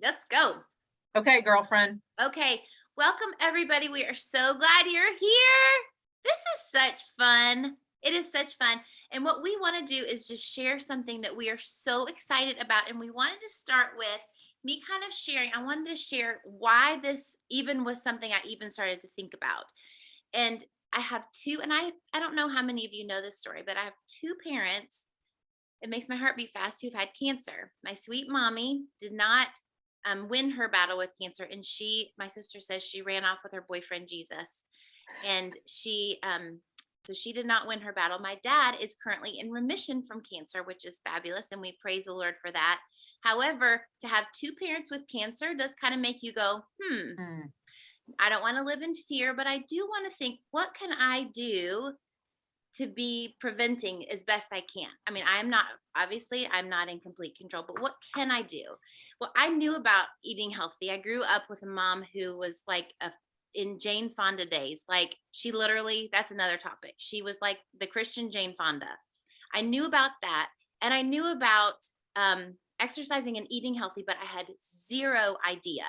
Let's go. Okay, girlfriend. Okay. Welcome, everybody. We are so glad you're here. This is such fun. It is such fun. And what we want to do is just share something that we are so excited about. And we wanted to start with me kind of sharing. I wanted to share why this even was something I even started to think about. And I have two, and I don't know how many of you know this story, but I have two parents. It makes my heart beat fast who've had cancer. My sweet mommy did not win her battle with cancer, and my sister says she ran off with her boyfriend Jesus, and so she did not win her battle. My dad is currently in remission from cancer, which is fabulous, and we praise the Lord for that. However, to have two parents with cancer does kind of make you go, I don't want to live in fear, but I do want to think, what can I do to be preventing as best I can? I mean, I'm not in complete control, but what can I do? Well, I knew about eating healthy. I grew up with a mom who was like in Jane Fonda days. Like, she literally, that's another topic. She was like the Christian Jane Fonda. I knew about that. And I knew about exercising and eating healthy, but I had zero idea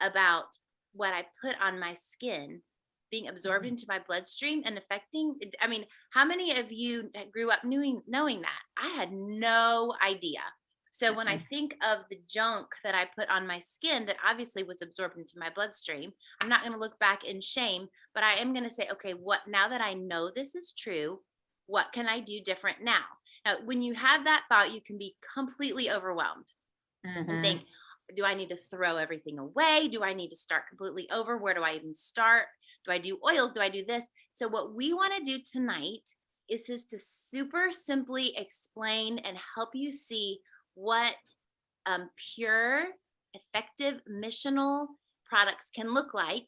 about what I put on my skin being absorbed into my bloodstream and affecting. I mean, how many of you grew up knowing that? I had no idea. So when I think of the junk that I put on my skin that obviously was absorbed into my bloodstream, I'm not going to look back in shame, but I am going to say, okay, now that I know this is true, what can I do different now? Now, when you have that thought, you can be completely overwhelmed and think, do I need to throw everything away? Do I need to start completely over? Where do I even start? Do I do oils? Do I do this? So what we want to do tonight is just to super simply explain and help you see what pure, effective, missional products can look like,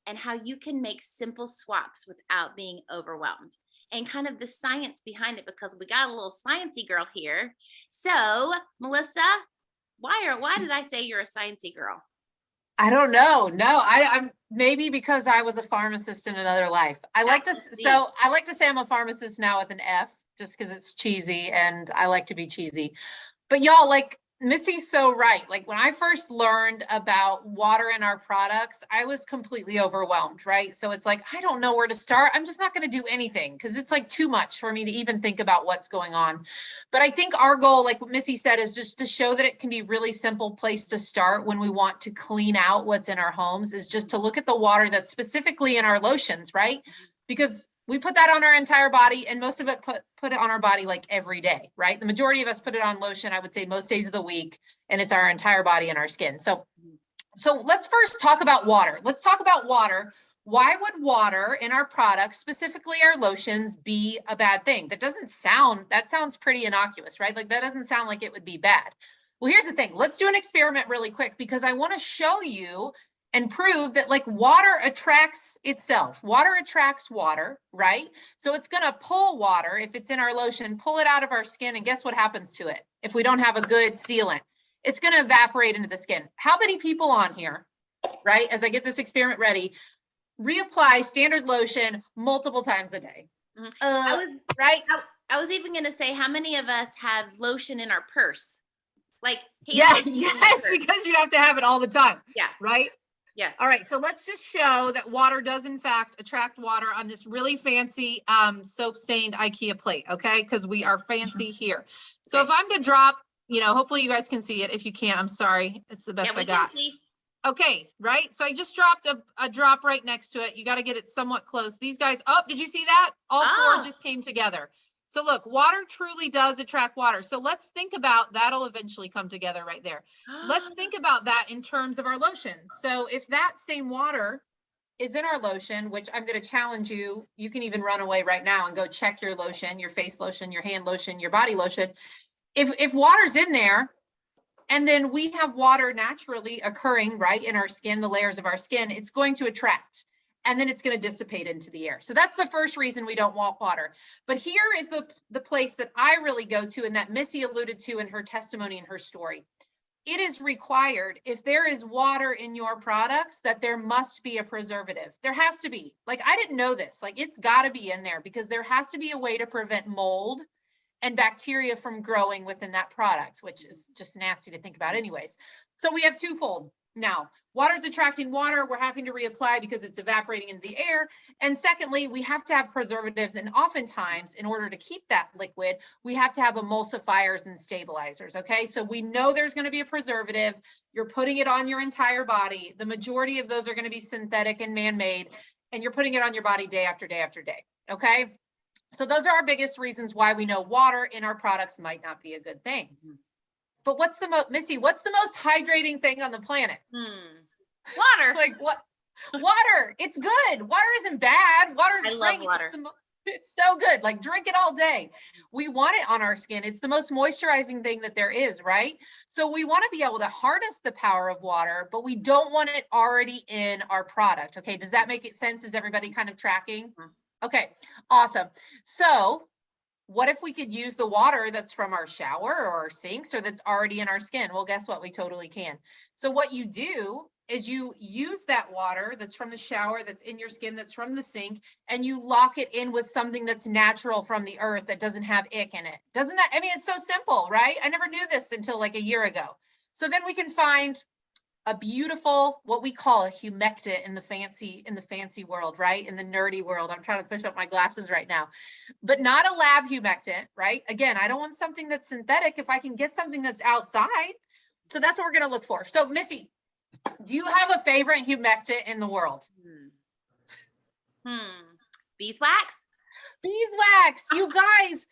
and how you can make simple swaps without being overwhelmed, and kind of the science behind it, because we got a little sciencey girl here. So, Melissa, why did I say you're a sciencey girl? I don't know. No, I'm maybe because I was a pharmacist in another life. I like to say I'm a pharmacist now with an F, just because it's cheesy and I like to be cheesy. But y'all, like, Missy's so right. Like, when I first learned about water in our products, I was completely overwhelmed, right? So it's like, I don't know where to start. I'm just not going to do anything because it's like too much for me to even think about what's going on. But I think our goal, like what Missy said, is just to show that it can be a really simple place to start when we want to clean out what's in our homes, is just to look at the water that's specifically in our lotions, right? Because we put that on our entire body, and most of it put it on our body like every day, right? The majority of us put it on lotion, I would say most days of the week, and it's our entire body and our skin. So let's first talk about water. Let's talk about water. Why would water in our products, specifically our lotions, be a bad thing? That sounds pretty innocuous, right? Like, that doesn't sound like it would be bad. Well, here's the thing. Let's do an experiment really quick, because I want to show you and prove that, like, water attracts itself. Water attracts water, right? So it's going to pull water, if it's in our lotion, pull it out of our skin. And guess what happens to it if we don't have a good sealant? It's going to evaporate into the skin. How many people on here, right, as I get this experiment ready, reapply standard lotion multiple times a day? I was even going to say, how many of us have lotion in our purse? Like, yes, because you have to have it all the time. Yeah. Right? Yes. All right, so let's just show that water does in fact attract water on this really fancy soap stained IKEA plate, okay? Because we are fancy here. So if I'm to drop, hopefully you guys can see it. If you can't, I'm sorry. It's the best I got. Can see. Okay, right? So I just dropped a drop right next to it. You got to get it somewhat close. These guys, did you see that? All four just came together. So look, water truly does attract water. So let's think about, that'll eventually come together right there. Let's think about that in terms of our lotion. So if that same water is in our lotion, which I'm going to challenge you, you can even run away right now and go check your lotion, your face lotion, your hand lotion, your body lotion. If water's in there, and then we have water naturally occurring right in our skin, the layers of our skin, it's going to attract. And then it's going to dissipate into the air. So that's the first reason we don't want water. But here is the place that I really go to, and that Missy alluded to in her testimony and her story. It is required, if there is water in your products, that there must be a preservative. There has to be. Like, I didn't know this. Like, it's got to be in there, because there has to be a way to prevent mold and bacteria from growing within that product, which is just nasty to think about anyways. So we have twofold now. Water's attracting water. We're having to reapply because it's evaporating into the air. And secondly, we have to have preservatives. And oftentimes, in order to keep that liquid, we have to have emulsifiers and stabilizers. Okay. So we know there's going to be a preservative. You're putting it on your entire body. The majority of those are going to be synthetic and man-made, and you're putting it on your body day after day after day. Okay. So those are our biggest reasons why we know water in our products might not be a good thing. But what's the most, Missy, what's the most hydrating thing on the planet? Water. Like what? Water. It's good. Water isn't bad. Water's I great. love water. It's so good. Like drink it all day. We want it on our skin. It's the most moisturizing thing that there is, right? So we want to be able to harness the power of water, but we don't want it already in our product. Okay. Does that make sense? Is everybody kind of tracking? Okay. Awesome. So what if we could use the water that's from our shower or our sinks or that's already in our skin? Well, guess what? We totally can. So what you do is you use that water that's from the shower, that's in your skin, that's from the sink, and you lock it in with something that's natural from the earth that doesn't have ick in it. Doesn't that, I mean, it's so simple, right? I never knew this until like a year ago. So then we can find a beautiful, what we call a humectant in the fancy world, right? In the nerdy world. I'm trying to push up my glasses right now, but not a lab humectant, right? Again, I don't want something that's synthetic if I can get something that's outside. So that's what we're going to look for. So Missy, do you have a favorite humectant in the world? Beeswax? Beeswax, you guys,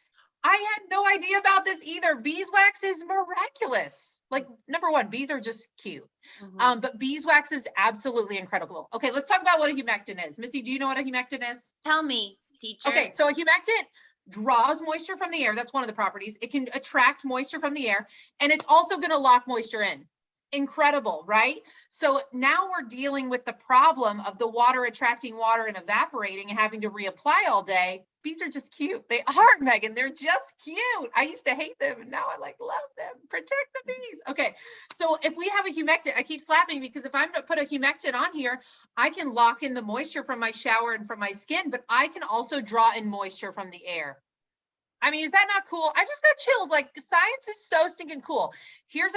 I had no idea about this either. Beeswax is miraculous. Like, number one, bees are just cute. But beeswax is absolutely incredible. Okay, let's talk about what a humectant is. Missy, do you know what a humectant is? Tell me, teacher. Okay, so a humectant draws moisture from the air. That's one of the properties. It can attract moisture from the air, and it's also going to lock moisture in. Incredible, right? So now we're dealing with the problem of the water attracting water and evaporating and having to reapply all day. Bees are just cute. They are, Megan. They're just cute. I used to hate them, and now I like love them. Protect the bees. Okay, so if we have a humectant, I keep slapping because if I'm going to put a humectant on here, I can lock in the moisture from my shower and from my skin, but I can also draw in moisture from the air. I mean, is that not cool? I just got chills. Like, science is so stinking cool. Here's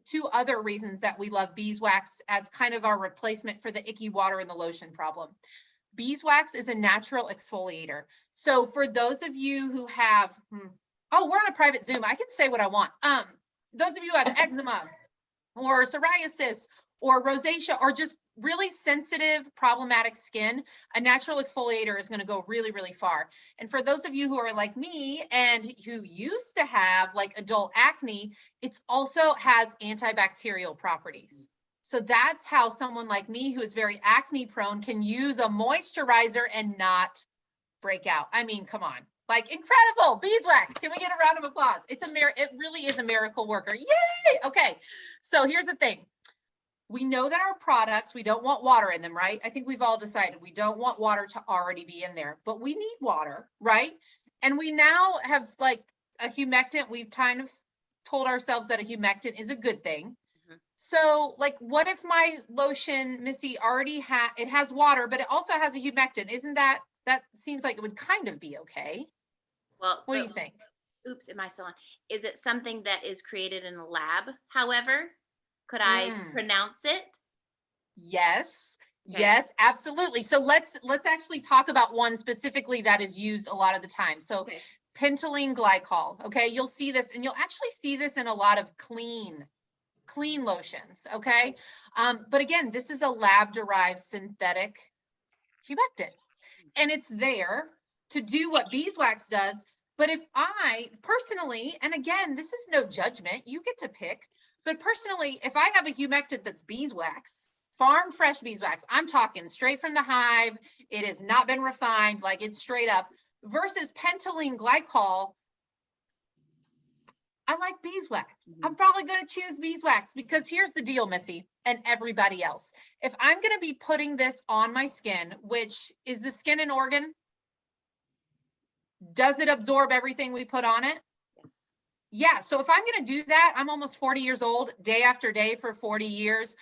two other reasons that we love beeswax as kind of our replacement for the icky water and the lotion problem. Beeswax is a natural exfoliator. So for those of you who have, oh, we're on a private Zoom. I can say what I want. Those of you who have eczema or psoriasis or rosacea or just really sensitive, problematic skin, a natural exfoliator is going to go really, really far. And for those of you who are like me and who used to have like adult acne, it's also has antibacterial properties. So that's how someone like me who is very acne prone can use a moisturizer and not break out. I mean, come on. Like, incredible. Beeswax. Can we get a round of applause? It really is a miracle worker. Yay. Okay. So here's the thing. We know that our products, we don't want water in them, right? I think we've all decided we don't want water to already be in there, but we need water, right? And we now have like a humectant. We've kind of told ourselves that a humectant is a good thing. So like, what if my lotion, Missy, already has water, but it also has a humectant? Isn't that seems like it would kind of be okay? Well, what do you think? Oops, am I still on? Is it something that is created in a lab, however? Could I pronounce it? Yes. Okay. Yes, absolutely. So let's actually talk about one specifically that is used a lot of the time. So Pintyline Glycol. Okay, you'll see this, and you'll actually see this in a lot of clean lotions. Okay, but again, this is a lab-derived synthetic humectant, and it's there to do what beeswax does. But if I personally, and again, this is no judgment, you get to pick. But personally, if I have a humectant that's beeswax, farm fresh beeswax, I'm talking straight from the hive, it has not been refined, like it's straight up, versus Pintyline Glycol, I like beeswax. I'm probably going to choose beeswax because here's the deal, Missy, and everybody else. If I'm going to be putting this on my skin, which is the skin an organ? Does it absorb everything we put on it? Yeah, so if I'm going to do that, I'm almost 40 years old, day after day for 40 years.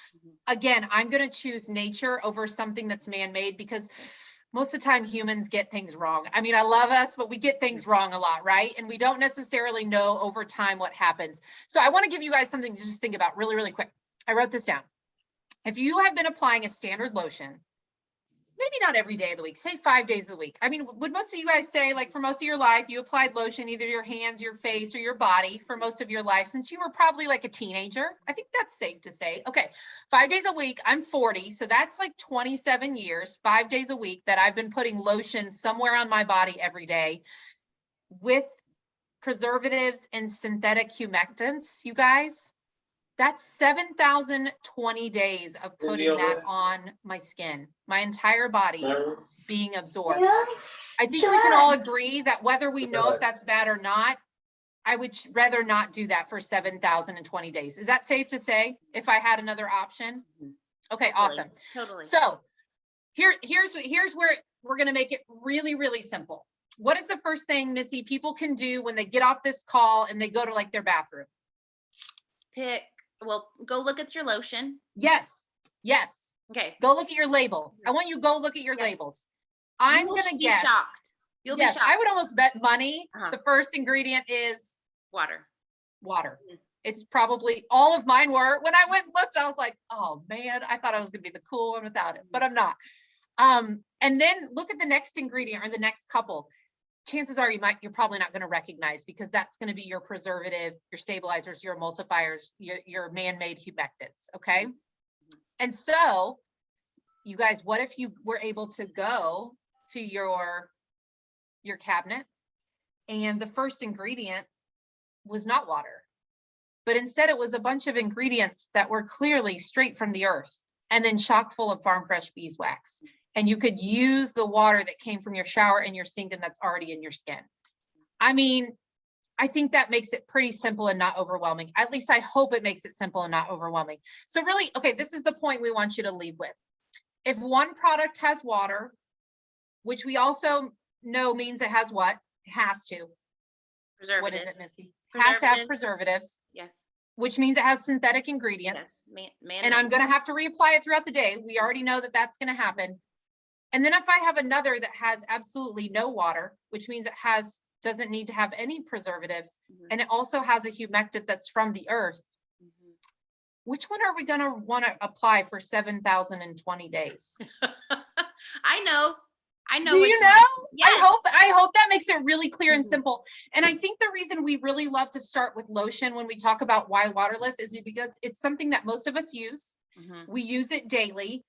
Again, I'm going to choose nature over something that's man-made because most of the time humans get things wrong. I mean, I love us, but we get things wrong a lot, right? And we don't necessarily know over time what happens. So I want to give you guys something to just think about really, really quick. I wrote this down. If you have been applying a standard lotion, maybe not every day of the week, say 5 days a week. I mean, would most of you guys say, like, for most of your life, you applied lotion, either your hands, your face, or your body for most of your life since you were probably like a teenager? I think that's safe to say. Okay, 5 days a week. I'm 40, so that's like 27 years, 5 days a week that I've been putting lotion somewhere on my body every day with preservatives and synthetic humectants, you guys. That's 7,020 days of putting that on my skin, my entire body being absorbed. I think we can all agree that whether we know if that's bad or not, I would rather not do that for 7,020 days. Is that safe to say if I had another option? Okay, awesome. Totally. So here's where we're going to make it really, really simple. What is the first thing, Missy, people can do when they get off this call and they go to like their bathroom? Go look at your lotion. Yes. Okay. Go look at your label. I want you to go look at your labels. I'm going to guess. Shocked. You'll be shocked. I would almost bet money. The first ingredient is water. Mm-hmm. It's probably, all of mine were. When I went and looked, I was like, oh man, I thought I was going to be the cool one without it, but I'm not. And then look at the next ingredient or the next couple. Chances are you're probably not going to recognize, because that's going to be your preservative, your stabilizers, your emulsifiers, your man-made humectants. Okay. And so you guys, what if you were able to go to your cabinet and the first ingredient was not water, but instead it was a bunch of ingredients that were clearly straight from the earth and then chock full of farm fresh beeswax. And you could use the water that came from your shower and your sink and that's already in your skin. I mean, I think that makes it pretty simple and not overwhelming. At least I hope it makes it simple and not overwhelming. So really, okay, this is the point we want you to leave with. If one product has water, which we also know means it has what? It has to. Preservatives. What is it, Missy? Has to have preservatives. Yes. Which means it has synthetic ingredients. Yes. And I'm going to have to reapply it throughout the day. We already know that that's going to happen. And then if I have another that has absolutely no water, which means it doesn't need to have any preservatives, and it also has a humectant that's from the earth, which one are we going to want to apply for 7,020 days? I know. Do you know? Yes. I hope that makes it really clear and simple. And I think the reason we really love to start with lotion when we talk about why waterless is because it's something that most of us use. We use it daily,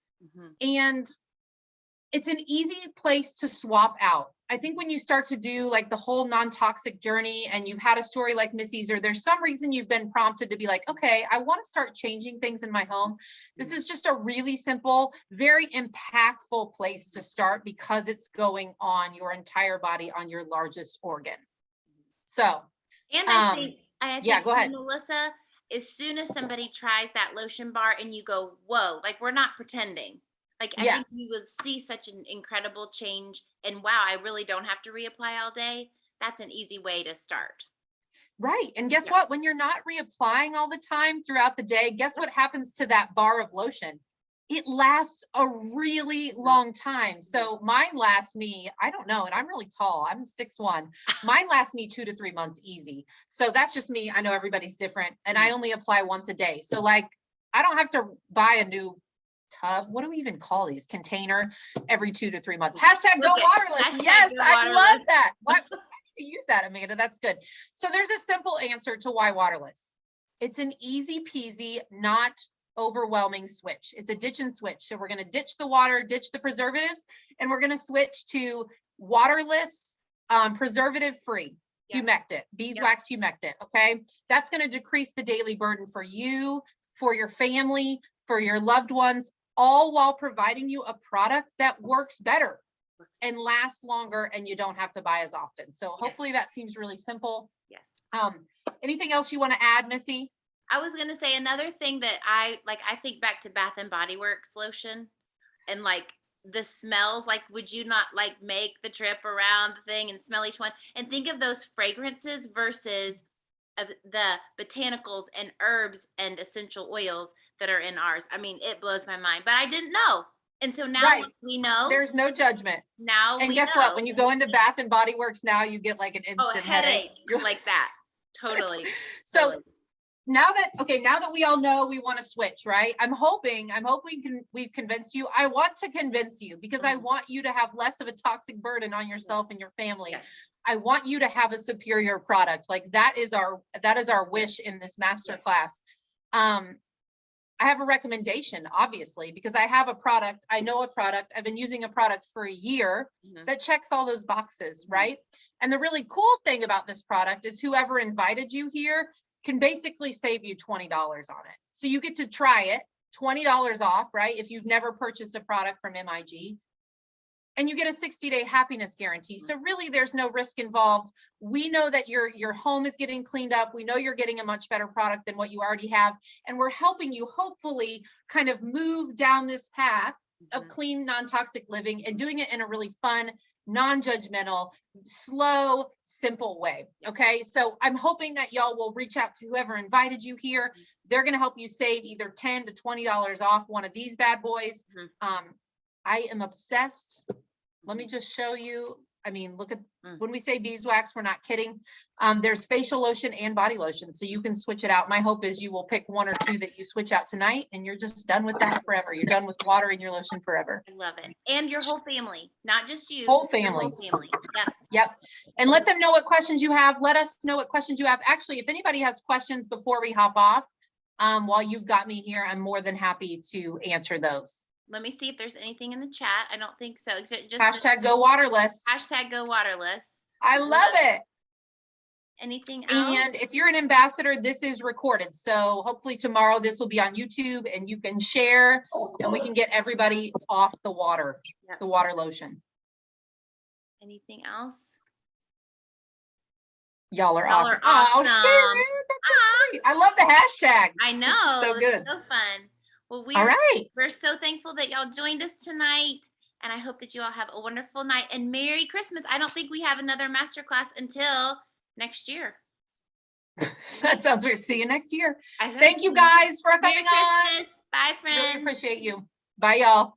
and it's an easy place to swap out. I think when you start to do like the whole non-toxic journey and you've had a story like Missy's, or there's some reason you've been prompted to be like, okay, I want to start changing things in my home. This is just a really simple, very impactful place to start because it's going on your entire body, on your largest organ. So, and I think yeah, go ahead, Melissa, as soon as somebody tries that lotion bar and you go, whoa, like we're not pretending. Like, I think you will see such an incredible change. And wow, I really don't have to reapply all day. That's an easy way to start. Right. And guess what? When you're not reapplying all the time throughout the day, guess what happens to that bar of lotion? It lasts a really long time. So mine lasts me, I don't know, and I'm really tall. I'm 6'1". Mine lasts me 2 to 3 months easy. So that's just me. I know everybody's different. And I only apply once a day. So like, I don't have to buy a new tub, what do we even call these, container, every 2 to 3 months. Hashtag go waterless. Yes, I love that. Why do you use that, Amanda? That's good. So there's a simple answer to why waterless. It's an easy peasy, not overwhelming switch. It's a ditch and switch. So we're going to ditch the water, ditch the preservatives, and we're going to switch to waterless, preservative free humectant, beeswax humectant. Okay, that's going to decrease the daily burden for you, for your family, for your loved ones, all while providing you a product that works better and lasts longer, and you don't have to buy as often. So hopefully that seems really simple. Yes. Anything else you want to add, Missy? I was going to say another thing that I think back to Bath and Body Works lotion and like the smells. Like, would you not like make the trip around the thing and smell each one and think of those fragrances versus the botanicals and herbs and essential oils that are in ours? I mean, it blows my mind, but I didn't know. And so now Right. we know. There's no judgment. Now And we guess know. what? When you go into Bath and Body Works now, you get like an Oh, a instant headache headache. like that. Totally. So Totally. now that we all know we want to switch, right? I'm hoping we've convinced you. I want to convince you because I want you to have less of a toxic burden on yourself and your family. Yes. I want you to have a superior product. Like that is our wish in this masterclass. I have a recommendation, obviously, because I have a product. I know a product. I've been using a product for a year that checks all those boxes, right? And the really cool thing about this product is whoever invited you here can basically save you $20 on it. So you get to try it, $20 off, right? If you've never purchased a product from MIG. And you get a 60-day happiness guarantee. So really there's no risk involved. We know that your home is getting cleaned up. We know you're getting a much better product than what you already have. And we're helping you hopefully kind of move down this path of clean, non-toxic living and doing it in a really fun, non-judgmental, slow, simple way. Okay. So I'm hoping that y'all will reach out to whoever invited you here. They're going to help you save either $10 to $20 off one of these bad boys. I am obsessed. Let me just show you. I mean, look at when we say beeswax, we're not kidding. There's facial lotion and body lotion, so you can switch it out. My hope is you will pick one or two that you switch out tonight and you're just done with that forever. You're done with water in your lotion forever. I love it. And your whole family, not just you. Whole family. Your whole family. Yep. Yep. And let them know what questions you have. Let us know what questions you have. Actually, if anybody has questions before we hop off, while you've got me here, I'm more than happy to answer those. Let me see if there's anything in the chat. I don't think so. Just Hashtag go waterless. Hashtag go waterless. I love it. Anything else? And if you're an ambassador, this is recorded. So hopefully tomorrow this will be on YouTube and you can share and we can get everybody off the water, the water lotion. Anything else? Y'all are awesome. Oh, Sharon, that's so I love the hashtag. I know. So good. It's so fun. Well, we're so thankful that y'all joined us tonight. And I hope that you all have a wonderful night and Merry Christmas. I don't think we have another masterclass until next year. That sounds weird. See you next year. Thank you guys for coming on. Bye, friends. Really appreciate you. Bye, y'all.